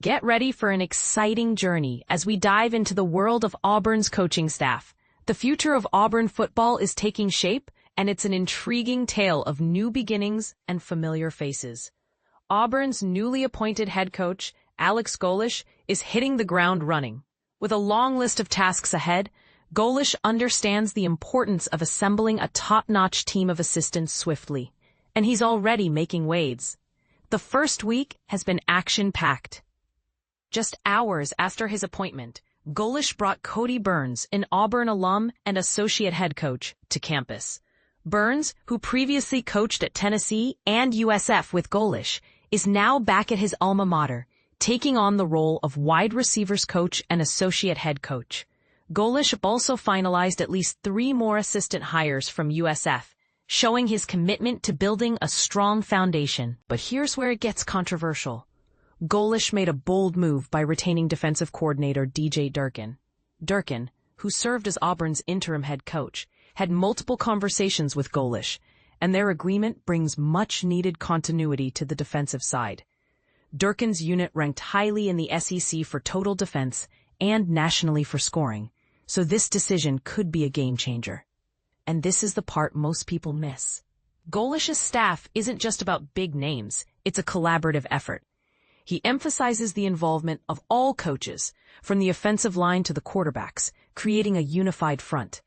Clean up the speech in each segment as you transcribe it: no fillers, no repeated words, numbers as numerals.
Get ready for an exciting journey as we dive into the world of Auburn's coaching staff. The future of Auburn football is taking shape, and it's an intriguing tale of new beginnings and familiar faces. Auburn's newly appointed head coach, Alex Golesh, is hitting the ground running. With a long list of tasks ahead, Golesh understands the importance of assembling a top-notch team of assistants swiftly, and he's already making waves. The first week has been action-packed. Just hours after his appointment, Golesh brought Kodi Burns, an Auburn alum and associate head coach, to campus. Burns, who previously coached at Tennessee and USF with Golesh, is now back at his alma mater, taking on the role of wide receivers coach and associate head coach. Golesh also finalized at least 3 more assistant hires from USF, showing his commitment to building a strong foundation. But here's where it gets controversial. Golesh made a bold move by retaining defensive coordinator DJ Durkin. Durkin, who served as Auburn's interim head coach, had multiple conversations with Golesh, and their agreement brings much-needed continuity to the defensive side. Durkin's unit ranked highly in the SEC for total defense and nationally for scoring, so this decision could be a game-changer. And this is the part most people miss. Golesh's staff isn't just about big names, it's a collaborative effort. He emphasizes the involvement of all coaches, from the offensive line to the quarterbacks, creating a unified front.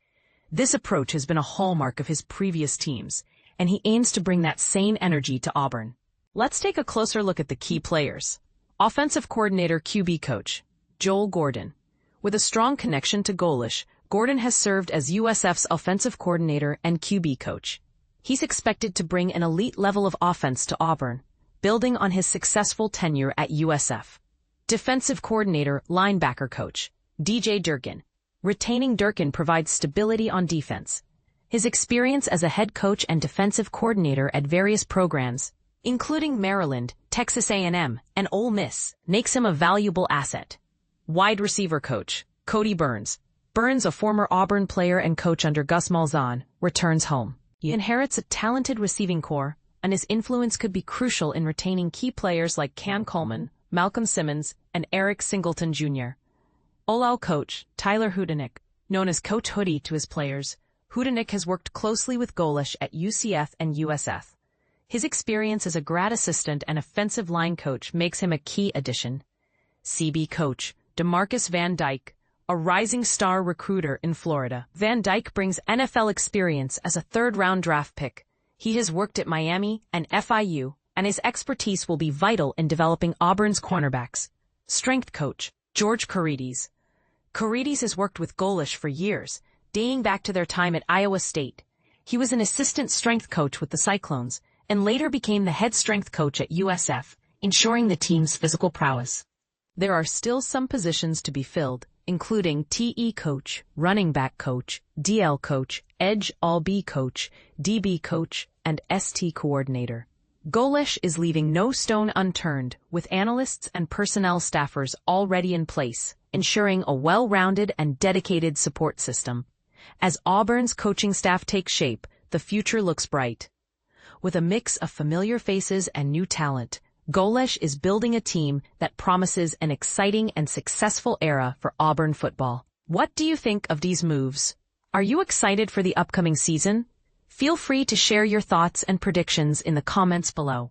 This approach has been a hallmark of his previous teams, and he aims to bring that same energy to Auburn. Let's take a closer look at the key players. Offensive coordinator QB coach, Joel Gordon. With a strong connection to Golesh, Gordon has served as USF's offensive coordinator and QB coach. He's expected to bring an elite level of offense to Auburn, building on his successful tenure at USF. Defensive coordinator, linebacker coach, DJ Durkin. Retaining Durkin provides stability on defense. His experience as a head coach and defensive coordinator at various programs, including Maryland, Texas A&M, and Ole Miss, makes him a valuable asset. Wide receiver coach, Kodi Burns. Burns, a former Auburn player and coach under Gus Malzahn, returns home. He inherits a talented receiving corps, and his influence could be crucial in retaining key players like Cam Coleman, Malcolm Simmons, and Eric Singleton Jr. OL coach, Tyler Hudanick. Known as Coach Hoodie to his players, Hudanick has worked closely with Golesh at UCF and USF. His experience as a grad assistant and offensive line coach makes him a key addition. CB coach, DeMarcus Van Dyke, a rising star recruiter in Florida. Van Dyke brings NFL experience as a third-round draft pick. He has worked at Miami and FIU, and his expertise will be vital in developing Auburn's cornerbacks. Strength coach, George Courides. Courides has worked with Golesh for years, dating back to their time at Iowa State. He was an assistant strength coach with the Cyclones, and later became the head strength coach at USF, ensuring the team's physical prowess. There are still some positions to be filled, including TE coach, running back coach, DL coach, edge all-B coach, DB coach, and ST coordinator. Golesh is leaving no stone unturned, with analysts and personnel staffers already in place, ensuring a well-rounded and dedicated support system. As Auburn's coaching staff takes shape, the future looks bright. With a mix of familiar faces and new talent, Golesh is building a team that promises an exciting and successful era for Auburn football. What do you think of these moves? Are you excited for the upcoming season? Feel free to share your thoughts and predictions in the comments below.